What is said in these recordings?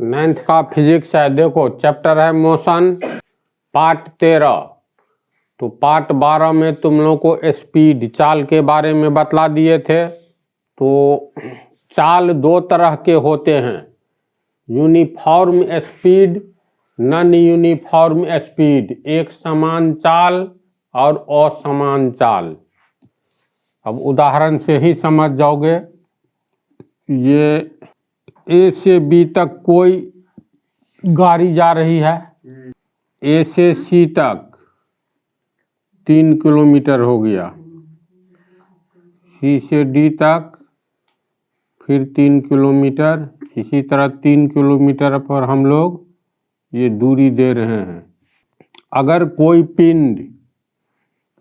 9th का physics है। देखो चैप्टर है मोशन, पार्ट 13। तो पार्ट 12 में तुम लोग को स्पीड, चाल के बारे में बतला दिए थे। तो चाल दो तरह के होते हैं, uniform speed, non uniform speed. एक समान चाल और असमान चाल। अब उदाहरण से ही समझ जाओगे। ये ए से बी तक कोई गाड़ी जा रही है, ए से सी तक 3 किलोमीटर हो गया, सी से डी तक फिर 3 किलोमीटर, इसी तरह 3 किलोमीटर पर हम लोग ये दूरी दे रहे हैं। अगर कोई पिंड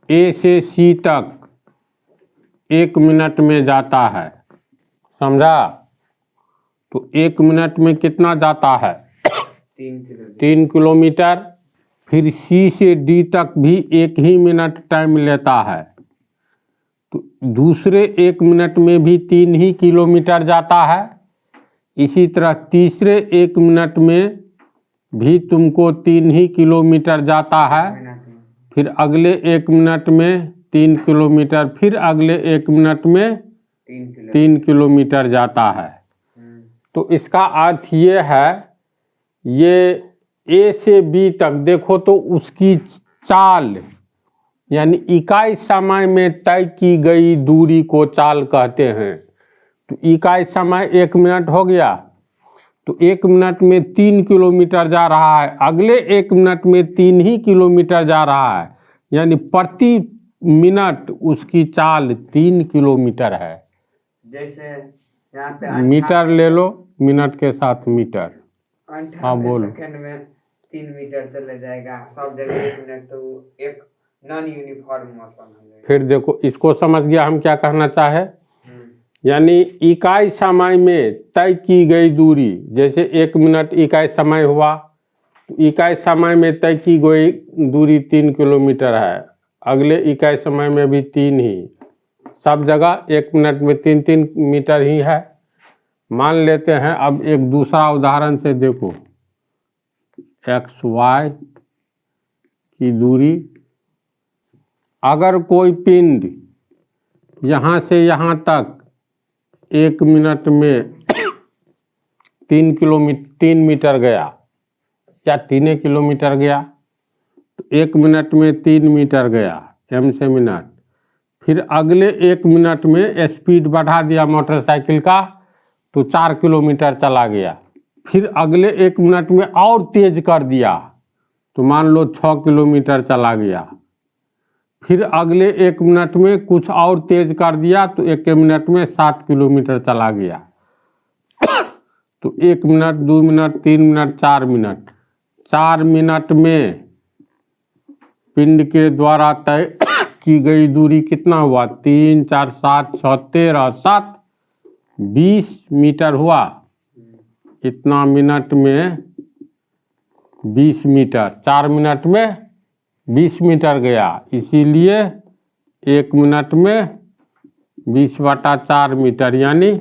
ए से सी तक 1 मिनट में जाता है, समझा? तो 1 मिनट में कितना जाता है? 3 किलोमीटर। फिर सी से डी तक भी 1 ही मिनट टाइम लेता है, तो दूसरे 1 मिनट में भी 3 ही किलोमीटर जाता है। इसी तरह तीसरे 1 मिनट में भी तुमको 3 ही किलोमीटर जाता है। फिर अगले 1 मिनट में 3 किलोमीटर, फिर अगले 1 मिनट में 3 किलोमीटर जाता है। तो इसका अर्थ ये है, ये ए से बी तक देखो तो उसकी चाल यानी इकाई समय में तय की गई दूरी को चाल कहते हैं। तो इकाई समय 1 मिनट हो गया, तो 1 मिनट में 3 किलोमीटर जा रहा है, अगले 1 मिनट में 3 ही किलोमीटर जा रहा है, यानी प्रति मिनट उसकी चाल 3 किलोमीटर है। जैसे यहाँ पे मीटर ले लो, मिनट के साथ मीटर। हाँ बोलो। सेकंड में 3 मीटर चले जाएगा, सब जगह 1 मिनट, तो एक नॉन यूनिफॉर्म मोशन हो जाएगा। फिर देखो इसको समझ गया हम क्या कहना चाहे। यानी इकाई समय में तय की गई दूरी, जैसे 1 मिनट इकाई समय हुआ, तो इकाई समय में तय की गई दूरी 3 किलोमीटर है, अगले इकाई समय में भी 3 ही, सब जगह 1 मिनट में 3-3 मीटर ही है। मान लेते हैं अब एक दूसरा उदाहरण से देखो, XY की दूरी। अगर कोई पिंड यहाँ से यहाँ तक 1 मिनट में 3 मीटर गया या 3 किलोमीटर गया, तो 1 मिनट में 3 मीटर गया, m से मिनट। फिर अगले 1 मिनट में स्पीड बढ़ा दिया मोटरसाइकिल का, तो 4 किलोमीटर चला गया। फिर अगले 1 मिनट में और तेज कर दिया, तो मान लो 6 किलोमीटर चला गया। फिर अगले 1 मिनट में कुछ और तेज कर दिया, तो 1 मिनट में 7 किलोमीटर चला गया। तो 1 minute, 2 minute, 3 minute, 4 minute. 4 minute में पिंड के द्वारा तय की गई दूरी कितना हुआ? 3, 4, 7, 6, 13, 7, 20 मीटर हुआ। इतना मिनट में 20 मीटर, 4 मिनट में 20 मीटर गया, इसीलिए 1 मिनट में 20/4 मीटर यानी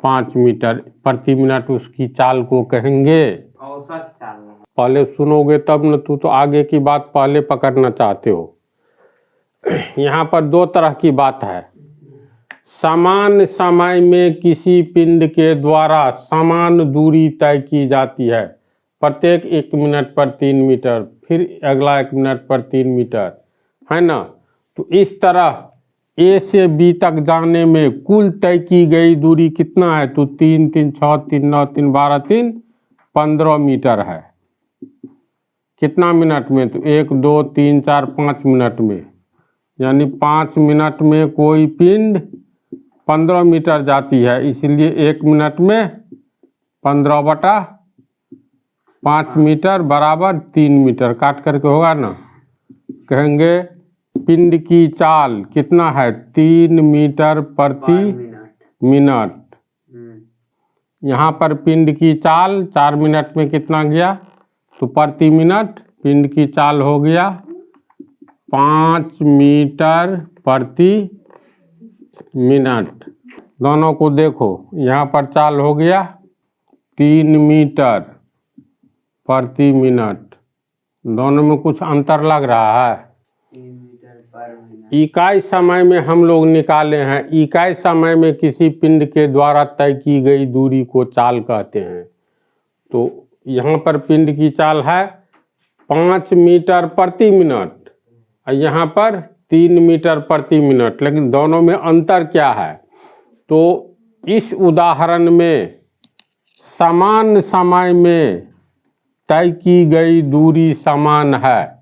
5 मीटर प्रति मिनट उसकी चाल को कहेंगे। औसत चाल। पहले सुनोगे तब न, तू तो आगे की बात पहले पकड़ना चाहते हो। यहाँ पर 2 तरह की बात है। समान समय में किसी पिंड के द्वारा समान दूरी तय की जाती है, प्रत्येक 1 मिनट पर 3 मीटर, फिर अगला 1 मिनट पर 3 मीटर, है ना? तो इस तरह ए से बी तक जाने में कुल तय की गई दूरी कितना है? तो 3, 3, 6, 3, 9, 3, 12, 3, 15 मीटर है। कितना मिनट में? तो 1, 2, 3, 4, 5 मिनट में, यानी 5 मिनट में कोई पिंड 15 मीटर जाती है, इसलिए 1 मिनट में 15/5 मीटर बराबर 3 मीटर। काट करके होगा ना? कहेंगे पिंड की चाल कितना है? 3 मीटर प्रति मिनट। यहाँ पर पिंड की चाल 4 मिनट में कितना गया? तो प्रति मिनट पिंड की चाल हो गया 5 मीटर प्रति मिनट। दोनों को देखो, यहाँ पर चाल हो गया 3 मीटर प्रति मिनट। दोनों में कुछ अंतर लग रहा है। 3 मीटर पर मिनट। इकाई समय में हम लोग निकाले हैं। इकाई समय में किसी पिंड के द्वारा तय की गई दूरी को चाल कहते हैं। तो यहाँ पर पिंड की चाल है 5 मीटर प्रति मिनट और यहाँ पर 3 मीटर प्रति मिनट, लेकिन दोनों में अंतर क्या है? तो इस उदाहरण में समान समय में तय की गई दूरी समान है,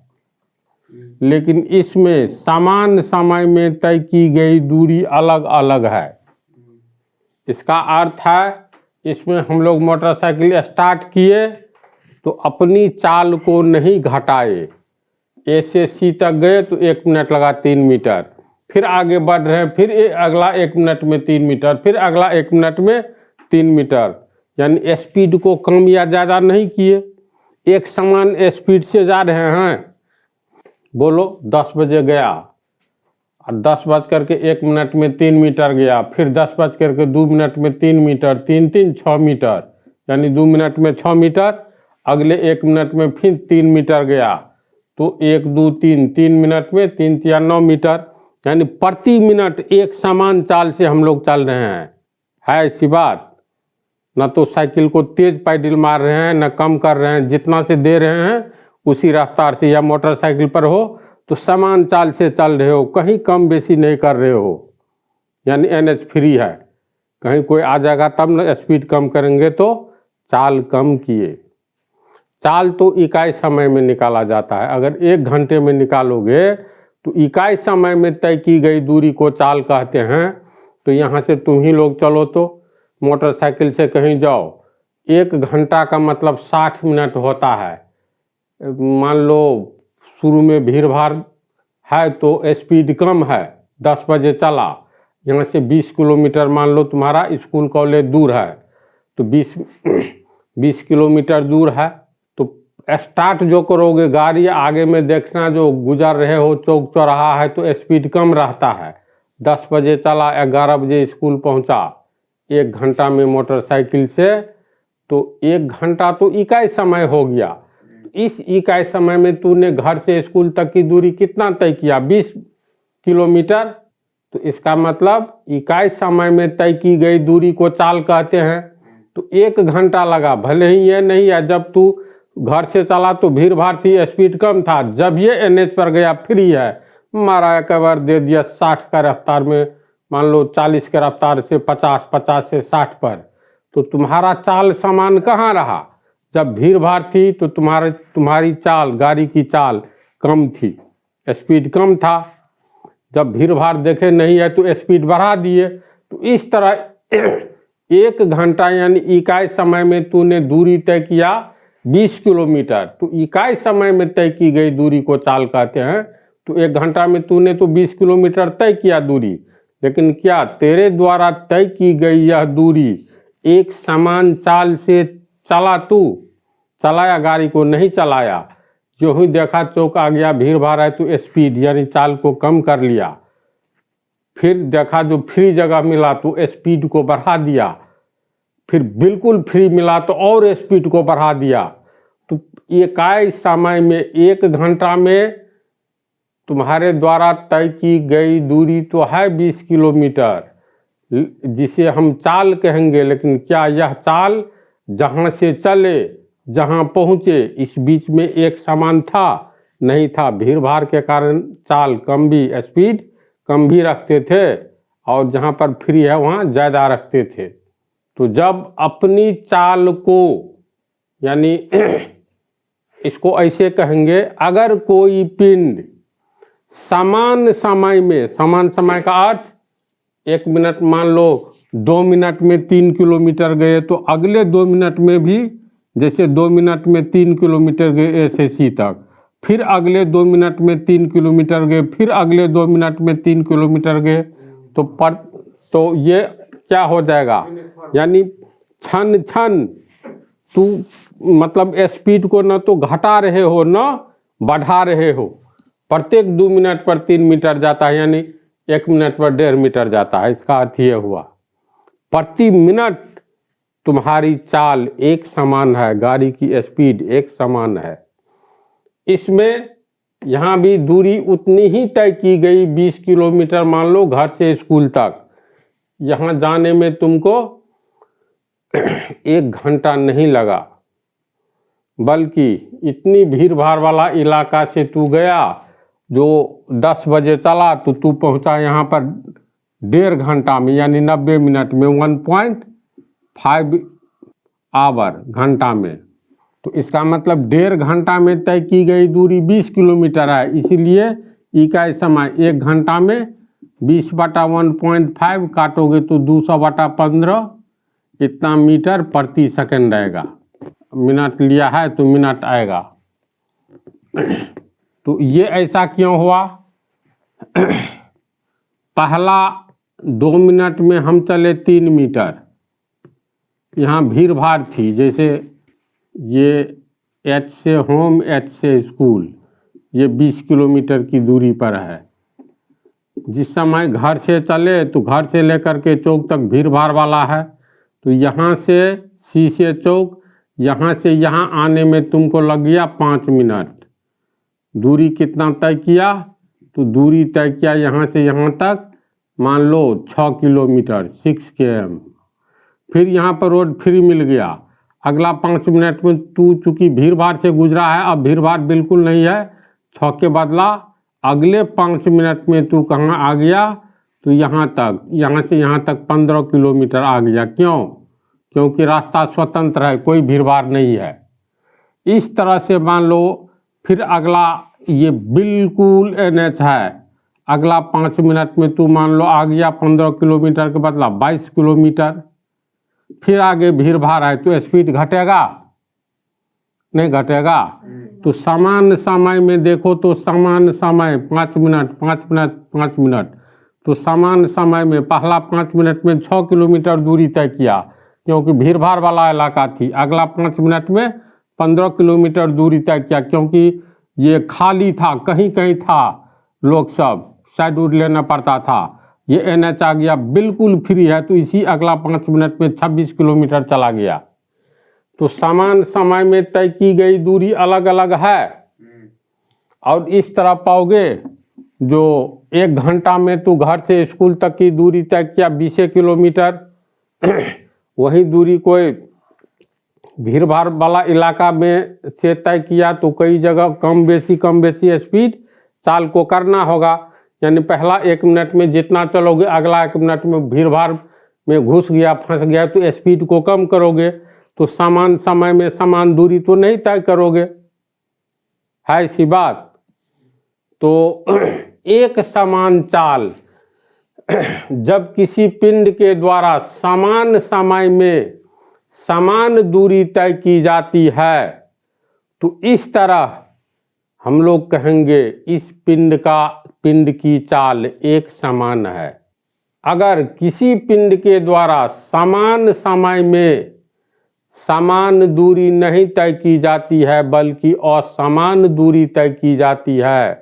लेकिन इसमें समान समय में तय की गई दूरी अलग अलग है। इसका अर्थ है, इसमें हम लोग मोटरसाइकिल स्टार्ट किए तो अपनी चाल को नहीं घटाए। ए से सी तक गए तो 1 मिनट लगा 3 मीटर, फिर आगे बढ़ रहे हैं, फिर अगला 1 मिनट में 3 मीटर, फिर अगला 1 मिनट में 3 मीटर, यानी स्पीड को कम या ज़्यादा नहीं किए, एक समान स्पीड से जा रहे हैं। बोलो 10 बजे गया और 10:01 में 3 मीटर गया, फिर 10:02 में 3 मीटर, 3 3 6 मीटर, यानी 2 मिनट में 6 मीटर, अगले 1 मिनट में फिर 3 मीटर गया, तो 1 2 3 3 मिनट में 3 3 9 मीटर, यानी प्रति मिनट एक समान चाल से हम लोग चल रहे हैं। है ऐसी बात? न तो साइकिल को तेज पैडल मार रहे हैं, न कम कर रहे हैं, जितना से दे रहे हैं उसी रफ्तार से, या मोटरसाइकिल पर हो तो समान चाल से चल रहे हो, कहीं कम बेसी नहीं कर रहे हो, यानी NH फ्री है। कहीं कोई आ जाएगा तब न स्पीड कम करेंगे, तो चाल कम किए। चाल तो इकाई समय में निकाला जाता है। अगर 1 घंटे में निकालोगे तो इकाई समय में तय की गई दूरी को चाल कहते हैं। तो यहाँ से तुम ही लोग चलो तो मोटरसाइकिल से कहीं जाओ, 1 घंटा का मतलब 60 मिनट होता है। मान लो शुरू में भीड़ भाड़ है तो स्पीड कम है, 10 बजे चला, यहाँ से 20 किलोमीटर मान लो तुम्हारा स्कूल कॉलेज दूर है, तो 20 किलोमीटर दूर है, तो स्टार्ट जो करोगे गाड़ी आगे में देखना जो गुजर रहे हो चौक चौराहा है तो स्पीड कम रहता है। 10 बजे चला, 11 बजे स्कूल पहुंचा, 1 घंटा में मोटरसाइकिल से, तो 1 घंटा तो इकाई समय हो गया। इस इकाई समय में तूने घर से स्कूल तक की दूरी कितना तय किया? 20 किलोमीटर। तो इसका मतलब इकाई समय में तय की गई दूरी को चाल कहते हैं। तो 1 घंटा लगा, भले ही ये नहीं है जब तू घर से चला तो भीड़ भाड़ थी, स्पीड कम था, जब ये NH पर गया फ्री है, मारा एक बार दे दिया 60 का रफ्तार में, मान लो 40 के रफ्तार से 50, 50 से 60 पर, तो तुम्हारा चाल समान कहाँ रहा? जब भीड़ भाड़ थी तो तुम्हारी चाल, गाड़ी की चाल कम थी, स्पीड कम था। जब भीड़ भाड़ देखे नहीं है तो स्पीड बढ़ा दिए। तो इस तरह 1 घंटा यानी इकाई समय में तूने दूरी तय किया 20 किलोमीटर, तो इकाई समय में तय की गई दूरी को चाल कहते हैं। तो 1 घंटा में तूने तो 20 किलोमीटर तय किया दूरी, लेकिन क्या तेरे द्वारा तय की गई यह दूरी एक समान चाल से चला? तू चलाया गाड़ी को? नहीं चलाया। जो ही देखा चौक आ गया, भीड़ भाड़ है, तो स्पीड यानी चाल को कम कर लिया। फिर देखा जो फ्री जगह मिला तो स्पीड को बढ़ा दिया, फिर बिल्कुल फ्री मिला तो और स्पीड को बढ़ा दिया। तो इकाई समय में 1 घंटा में तुम्हारे द्वारा तय की गई दूरी तो है 20 किलोमीटर, जिसे हम चाल कहेंगे, लेकिन क्या यह चाल जहाँ से चले जहाँ पहुँचे इस बीच में एक समान था? नहीं था। भीड़ भाड़ के कारण चाल कम भी, स्पीड कम भी रखते थे, और जहाँ पर फ्री है वहाँ ज़्यादा रखते थे। तो जब अपनी चाल को, यानी इसको ऐसे कहेंगे, अगर कोई पिंड समान समय में, समान समय का अर्थ 1 मिनट मान लो 2 मिनट में 3 किलोमीटर गए, तो अगले 2 मिनट में भी, जैसे 2 मिनट में 3 किलोमीटर गए A से C तक, फिर अगले 2 मिनट में 3 किलोमीटर गए, फिर अगले 2 मिनट में 3 किलोमीटर गए, तो ये क्या हो जाएगा? यानी क्षण क्षण तू मतलब स्पीड को न तो घटा रहे हो न बढ़ा रहे हो। प्रत्येक 2 मिनट पर 3 मीटर जाता है, यानी 1 मिनट पर 1.5 मीटर जाता है। इसका अर्थ ये हुआ प्रति मिनट तुम्हारी चाल एक समान है, गाड़ी की स्पीड एक समान है। इसमें यहाँ भी दूरी उतनी ही तय की गई, 20 किलोमीटर मान लो घर से स्कूल तक। यहाँ जाने में तुमको 1 घंटा नहीं लगा, बल्कि इतनी भीड़ भाड़ वाला इलाका से तू गया, जो 10 बजे चला तो तू पहुँचा यहाँ पर 1.5 घंटा में, यानी 90 मिनट में, 1.5 आवर घंटा में। तो इसका मतलब 1.5 घंटा में तय की गई दूरी 20 किलोमीटर है, इसीलिए इकाई समय 1 घंटा में 20/1.5 काटोगे तो 200/15 इतना मीटर प्रति सेकंड आएगा। मिनट लिया है तो मिनट आएगा। तो ये ऐसा क्यों हुआ? पहला 2 मिनट में हम चले 3 मीटर, यहाँ भीड़ भाड़ थी, जैसे ये H से होम, H से स्कूल, ये 20 किलोमीटर की दूरी पर है। जिस समय घर से चले तो घर से लेकर के चौक तक भीड़ भाड़ वाला है, तो यहाँ से शीशे चौक, यहाँ से यहाँ आने में तुमको लग गया 5 मिनट। दूरी कितना तय किया? तो दूरी तय किया यहाँ से यहाँ तक मान लो 6 किलोमीटर, 6 km। फिर यहाँ पर रोड फ्री मिल गया, अगला 5 मिनट में तू चूँकि भीड़ भाड़ से गुजरा है, अब भीड़ भाड़ बिल्कुल नहीं है, 6 के बदला अगले 5 मिनट में तू कहाँ आ गया? तो यहाँ तक, यहाँ से यहाँ तक 15 किलोमीटर आ गया। क्यों? क्योंकि रास्ता स्वतंत्र है, कोई भीड़ भाड़ नहीं है। इस तरह से मान लो फिर अगला ये बिल्कुल NH है, अगला 5 मिनट में तू मान लो आ गया 15 किलोमीटर के बदला 22 किलोमीटर। फिर आगे भीड़ भाड़ है तो स्पीड घटेगा? नहीं घटेगा। तो समान समय में देखो तो समान समय 5 मिनट 5 मिनट 5 मिनट, तो समान समय में पहला 5 मिनट में 6 किलोमीटर दूरी तय किया, क्योंकि भीड़ भाड़ वाला इलाका थी। अगला 5 मिनट में 15 किलोमीटर दूरी तय किया, क्योंकि ये खाली था, कहीं कहीं था, लोग सब साइड उड लेना पड़ता था। ये NH आ गया, बिल्कुल फ्री है, तो इसी अगला 5 मिनट में 26 किलोमीटर चला गया। तो समान समय में तय की गई दूरी अलग अलग है। और इस तरह पाओगे जो 1 घंटा में तू घर से स्कूल तक की दूरी तय किया 20 किलोमीटर, वही दूरी कोई भीड़ भाड़ वाला इलाका में से तय किया तो कई जगह कम बेसी स्पीड चाल को करना होगा। यानी पहला 1 मिनट में जितना चलोगे, अगला 1 मिनट में भीड़ भाड़ में घुस गया, फंस गया, तो स्पीड को कम करोगे। तो समान समय में समान दूरी तो नहीं तय करोगे, है ऐसी बात। तो एक समान चाल जब किसी पिंड के द्वारा समान समय में समान दूरी तय की जाती है, तो इस तरह हम लोग कहेंगे इस पिंड की चाल एक समान है। अगर किसी पिंड के द्वारा समान समय में समान दूरी नहीं तय की जाती है, बल्कि असमान दूरी तय की जाती है,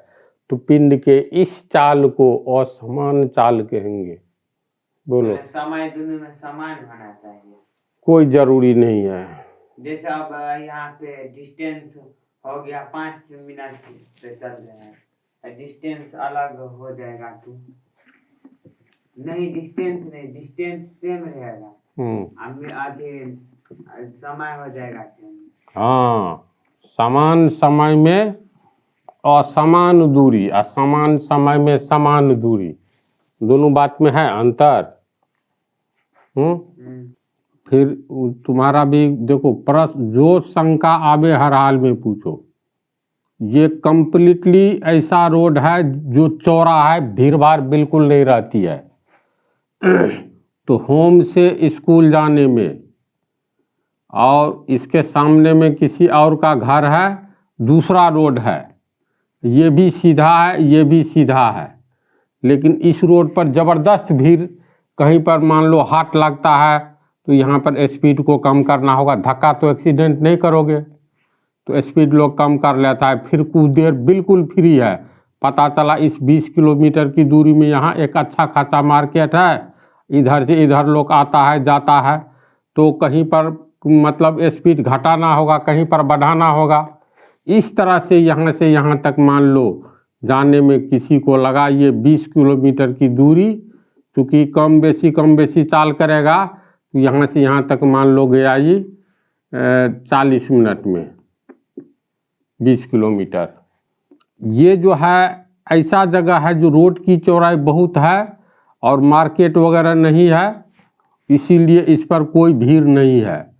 तो पिंड के इस चाल को असमान चाल कहेंगे। बोलो। समय दोनों में समान होना चाहिए? कोई जरूरी नहीं है। जैसे अब यहाँ पे डिस्टेंस हो गया 5 मिनट से चल रहे हैं, डिस्टेंस अलग हो जाएगा तो नहीं, डिस्टेंस सेम रहेगा, आधे समय हो जाएगा। हाँ, समान समय में असमान दूरी, असमान समय में समान दूरी, दोनों बात में है अंतर। फिर तुम्हारा भी देखो प्रश्न, जो शंका आवे हर हाल में पूछो। ये कंप्लीटली ऐसा रोड है जो चौड़ा है, भीड़ भाड़ बिल्कुल नहीं रहती है। तो होम से स्कूल जाने में, और इसके सामने में किसी और का घर है, दूसरा रोड है, ये भी सीधा है, ये भी सीधा है, लेकिन इस रोड पर ज़बरदस्त भीड़, कहीं पर मान लो हाट लगता है तो यहाँ पर स्पीड को कम करना होगा। धक्का तो एक्सीडेंट नहीं करोगे, तो स्पीड लोग कम कर लेता है। फिर कुछ देर बिल्कुल फ्री है, पता चला इस 20 किलोमीटर की दूरी में यहाँ एक अच्छा खासा मार्केट है, इधर से इधर लोग आता है जाता है, तो कहीं पर मतलब स्पीड घटाना होगा, कहीं पर बढ़ाना होगा। इस तरह से यहाँ तक मान लो जाने में किसी को लगा ये 20 किलोमीटर की दूरी, चूँकि कम बेसी चाल करेगा, तो यहाँ से यहाँ तक मान लो गया ये 40 मिनट में 20 किलोमीटर। ये जो है ऐसा जगह है जो रोड की चौड़ाई बहुत है और मार्केट वगैरह नहीं है, इसीलिए इस पर कोई भीड़ नहीं है।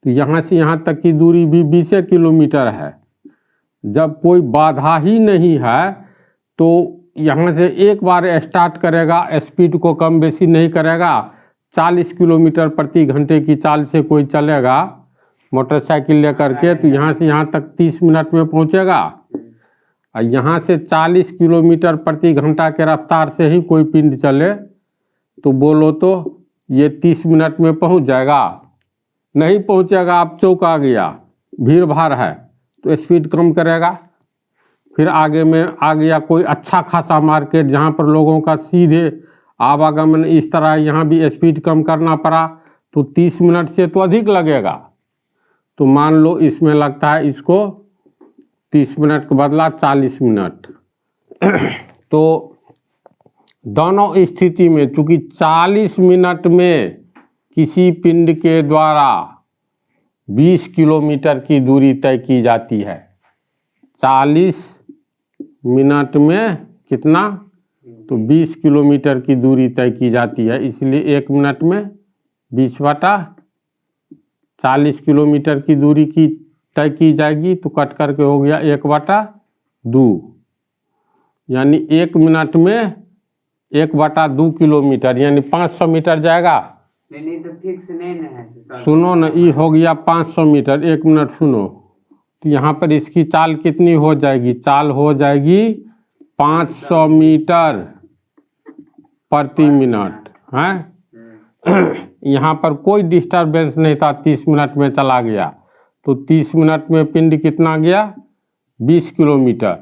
तो यहाँ से यहाँ तक की दूरी भी 20 किलोमीटर है। जब कोई बाधा ही नहीं है तो यहाँ से एक बार स्टार्ट करेगा, स्पीड को कम बेसी नहीं करेगा, 40 किलोमीटर प्रति घंटे की चाल से कोई चलेगा मोटरसाइकिल लेकर के, तो यहाँ से यहाँ तक 30 मिनट में पहुँचेगा। और यहाँ से 40 किलोमीटर प्रति घंटा के रफ्तार से ही कोई पिंड चले तो बोलो तो ये 30 मिनट में पहुँच जाएगा? नहीं पहुँचेगा। आप चौक आ गया, भीड़ भाड़ है तो स्पीड कम करेगा। फिर आगे में आ गया कोई अच्छा खासा मार्केट जहाँ पर लोगों का सीधे आवागमन, इस तरह यहाँ भी स्पीड कम करना पड़ा तो 30 मिनट से तो अधिक लगेगा। तो मान लो इसमें लगता है इसको 30 मिनट के बदला 40 मिनट। तो दोनों स्थिति में चूँकि 40 मिनट में किसी पिंड के द्वारा 20 किलोमीटर की दूरी तय की जाती है, 40 मिनट में कितना, तो 20 किलोमीटर की दूरी तय की जाती है। इसलिए 1 मिनट में 20/40 किलोमीटर की दूरी की तय की जाएगी, तो कट करके हो गया 1/2, यानी 1 मिनट में 1/2 किलोमीटर यानी 500 मीटर जाएगा। नहीं तो फिक्स नहीं ना है। सुनो ना, ये हो गया 500 मीटर। 1 मिनट सुनो, तो यहाँ पर इसकी चाल कितनी हो जाएगी? चाल हो जाएगी 500 मीटर प्रति मिनट है। यहाँ पर कोई डिस्टरबेंस नहीं था, 30 मिनट में चला गया, तो 30 मिनट में पिंड कितना गया? 20 किलोमीटर।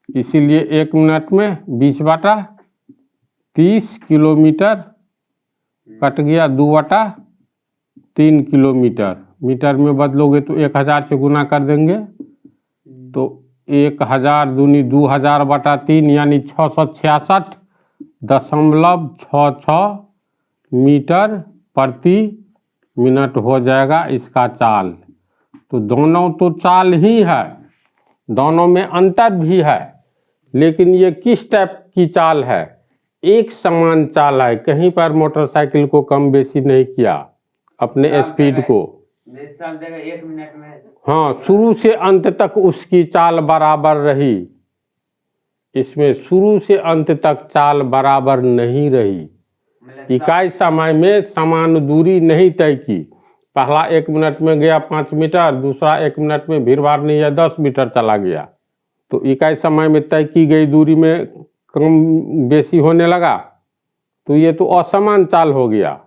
इसीलिए 1 मिनट में 20/30 किलोमीटर कट गया 2/3 किलोमीटर। मीटर में बदलोगे तो 1000 से गुना कर देंगे, तो 1000 दूनी 2000/3 यानी 666.66 मीटर प्रति मिनट हो जाएगा इसका चाल। तो दोनों तो चाल ही है, दोनों में अंतर भी है, लेकिन ये किस टाइप की चाल है? एक समान चाल है, कहीं पर मोटरसाइकिल को कम बेसी नहीं किया अपने स्पीड को। सब जगह 1 मिनट में, हाँ, शुरू से अंत तक उसकी चाल बराबर रही। इसमें शुरू से अंत तक चाल बराबर नहीं रही। इकाई समय में समान दूरी नहीं तय की। पहला 1 मिनट में गया 5 मीटर, दूसरा 1 मिनट में भीड़ भाड़ नहीं है 10 मीटर चला गया, तो इकाई समय में तय की गई दूरी में कम बेसी होने लगा, तो ये तो असमान चाल हो गया।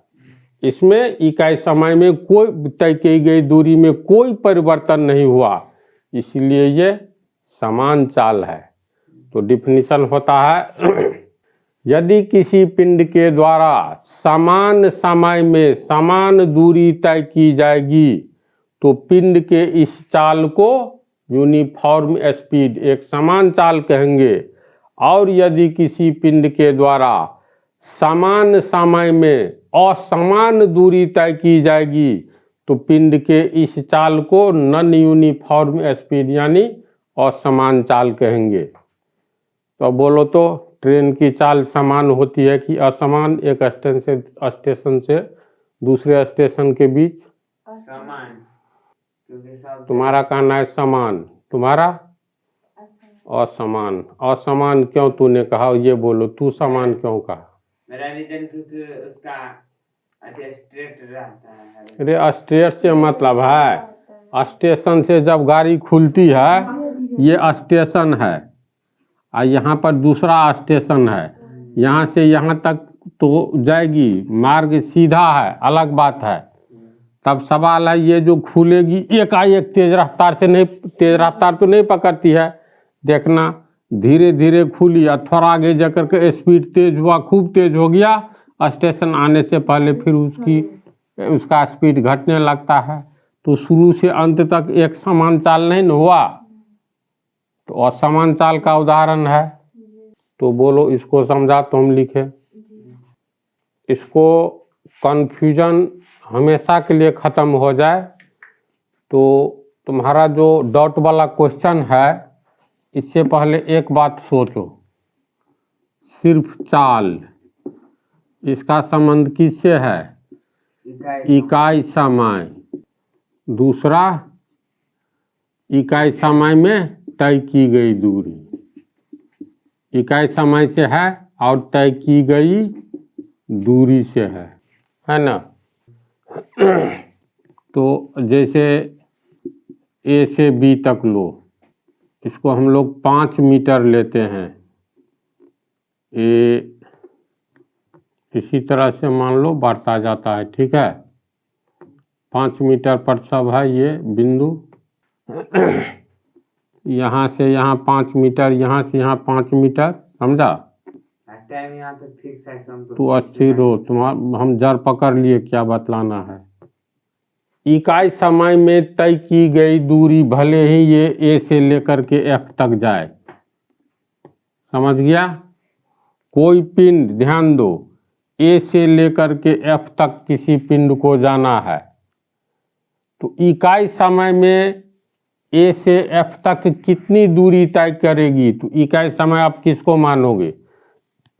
इसमें इकाई समय में कोई तय की गई दूरी में कोई परिवर्तन नहीं हुआ, इसलिए ये समान चाल है। तो डिफिनीशन होता है यदि किसी पिंड के द्वारा समान समय में समान दूरी तय की जाएगी तो पिंड के इस चाल को यूनिफॉर्म स्पीड, एक समान चाल कहेंगे। और यदि किसी पिंड के द्वारा समान समय में असमान दूरी तय की जाएगी तो पिंड के इस चाल को नॉन यूनिफॉर्म स्पीड यानी असमान चाल कहेंगे। तो बोलो तो ट्रेन की चाल समान होती है कि असमान? एक स्टेशन से दूसरे स्टेशन के बीच समान, क्योंकि सब तुम्हारा कहना है समान, तुम्हारा असमान। असमान क्यों तूने कहा, ये बोलो, तू समान क्यों कहा? मेरा रीजन क्योंकि उसका स्ट्रेट रहता है। अरे स्ट्रेट से मतलब है, स्टेशन से जब गाड़ी खुलती है, ये स्टेशन है और यहाँ पर दूसरा स्टेशन है, यहाँ से यहाँ तक तो जाएगी, मार्ग सीधा है, अलग बात है। तब सवाल है ये जो खुलेगी एकाएक तेज रफ्तार से नहीं, तेज रफ्तार तो नहीं पकड़ती है, देखना धीरे धीरे खुली और थोड़ा आगे जाकर के स्पीड तेज हुआ, खूब तेज हो गया, स्टेशन आने से पहले फिर उसकी उसका स्पीड घटने लगता है। तो शुरू से अंत तक एक समान चाल नहीं न हुआ, तो असमान चाल का उदाहरण है। तो बोलो इसको समझा तो हम लिखें। इसको कन्फ्यूजन हमेशा के लिए ख़त्म हो जाए तो तुम्हारा जो डॉट वाला क्वेश्चन है, इससे पहले एक बात सोचो, सिर्फ चाल, इसका संबंध किससे है? इकाई समय। दूसरा, इकाई समय में तय की गई दूरी, इकाई समय से है और तय की गई दूरी से है ना। तो जैसे ए से बी तक लो, इसको हम लोग 5 मीटर लेते हैं। ए इसी तरह से मान लो बढ़ता जाता है, ठीक है। 5 मीटर पर सब है ये बिंदु। यहाँ से यहाँ 5 मीटर, यहाँ से यहाँ 5 मीटर, समझा। टाइम यहाँ पे फिक्स है, तू अस्थिर हो, तुम्हारा हम जड़ पकड़ लिए, क्या बतलाना है। इकाई समय में तय की गई दूरी भले ही ये ए से लेकर के एफ तक जाए, समझ गया। कोई पिंड, ध्यान दो, ए से लेकर के एफ तक किसी पिंड को जाना है, तो इकाई समय में ए से एफ तक कितनी दूरी तय करेगी? तो इकाई समय आप किसको मानोगे?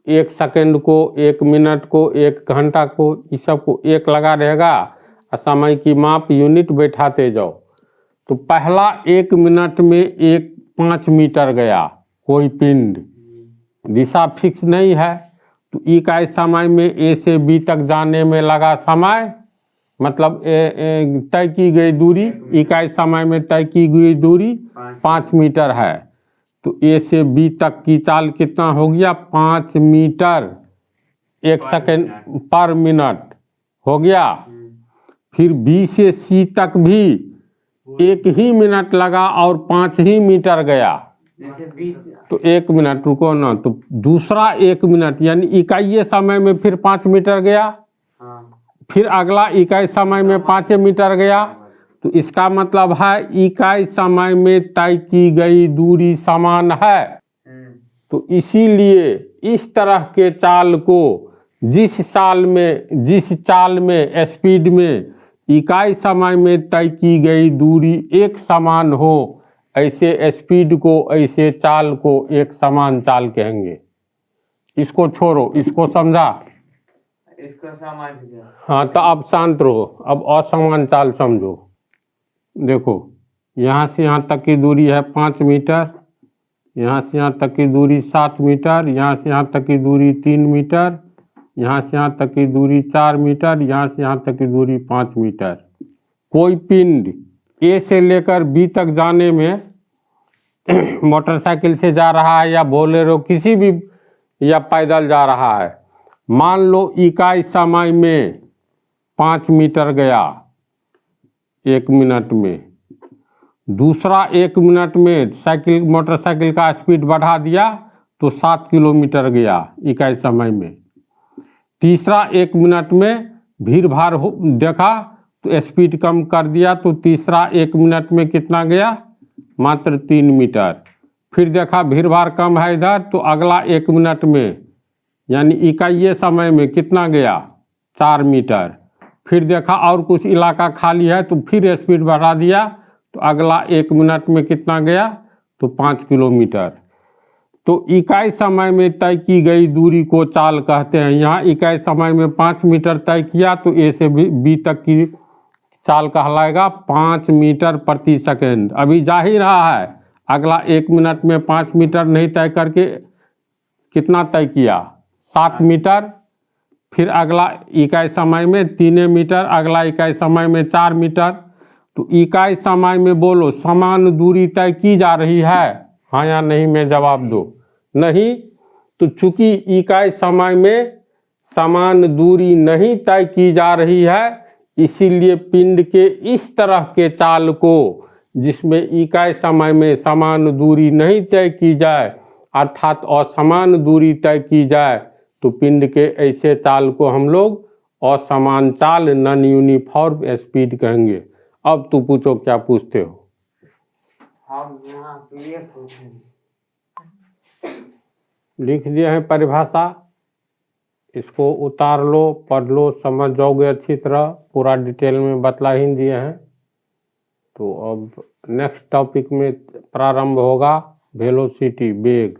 1 सेकंड को, 1 मिनट को, 1 घंटा को, इस सब को एक लगा रहेगा और समय की माप यूनिट बैठाते जाओ। तो पहला 1 मिनट में 5 मीटर गया कोई पिंड, दिशा फिक्स नहीं है, तो इकाई समय में ए से बी तक जाने में लगा समय, मतलब तय की गई दूरी, इकाई समय में तय की गई दूरी 5 मीटर है। तो ए से बी तक की चाल कितना हो गया? 5 मीटर 1 सेकंड पर मिनट हो गया। फिर बी से सी तक भी 1 ही मिनट लगा और 5 ही मीटर गया। तो 1 मिनट, रुको ना, तो दूसरा 1 मिनट यानी इकाई समय में फिर 5 मीटर गया। फिर अगला इकाई समय में 5 मीटर गया। तो इसका मतलब है इकाई समय में तय की गई दूरी समान है। तो इसीलिए इस तरह के चाल को जिस चाल में स्पीड में इकाई समय में तय की गई दूरी एक समान हो, ऐसे स्पीड को, ऐसे चाल को एक समान चाल कहेंगे। इसको छोड़ो, इसको समझा? इसको समझ गया। हाँ, तो अब शांत रहो, अब असमान चाल समझो। देखो, यहाँ से यहाँ तक की दूरी है 5 मीटर, यहाँ से यहाँ तक की दूरी 7 मीटर, यहाँ से यहाँ तक की दूरी 3 मीटर, यहाँ से यहाँ तक की दूरी 4 मीटर, यहाँ से यहाँ तक की दूरी 5 मीटर। कोई पिंड ए से लेकर बी तक जाने में मोटरसाइकिल से जा रहा है या बोलेरो किसी भी, या पैदल जा रहा है, मान लो इकाई समय में 5 मीटर गया 1 मिनट में। दूसरा 1 मिनट में मोटरसाइकिल का स्पीड बढ़ा दिया तो 7 किलोमीटर गया इकाई समय में। तीसरा 1 मिनट में भीड़ भाड़ देखा तो स्पीड कम कर दिया, तो तीसरा 1 मिनट में कितना गया? मात्र 3 मीटर। फिर देखा भीड़ भाड़ कम है इधर, तो अगला 1 मिनट में यानी इकाई समय में कितना गया? 4 मीटर। फिर देखा और कुछ इलाका खाली है तो फिर स्पीड बढ़ा दिया, तो अगला 1 मिनट में कितना गया? तो 5 किलोमीटर। तो इकाई समय में तय की गई दूरी को चाल कहते हैं। यहाँ इकाई समय में 5 मीटर तय किया तो ए से बी तक की चाल कहलाएगा 5 मीटर प्रति सेकंड। अभी जा ही रहा है, अगला 1 मिनट में 5 मीटर नहीं तय करके कितना तय किया? 7 मीटर। फिर अगला इकाई समय में 3 मीटर, अगला इकाई समय में 4 मीटर। तो इकाई समय में बोलो समान दूरी तय की जा रही है, हाँ या नहीं में जवाब दो। नहीं, तो चूंकि इकाई समय में समान दूरी नहीं तय की जा रही है, इसीलिए पिंड के इस तरह के चाल को जिसमें इकाई समय में समान दूरी नहीं तय की जाए अर्थात असमान दूरी तय की जाए, तो पिंड के ऐसे चाल को हम लोग असमानताल नॉन यूनिफॉर्म स्पीड कहेंगे। अब तू पूछो क्या पूछते हो। हम यहाँ पे ये पूछेंगे। लिख दिए हैं परिभाषा, इसको उतार लो, पढ़ लो, समझ जाओगे अच्छी तरह, पूरा डिटेल में बतला ही दिए हैं। तो अब नेक्स्ट टॉपिक में प्रारंभ होगा वेलोसिटी, वेग।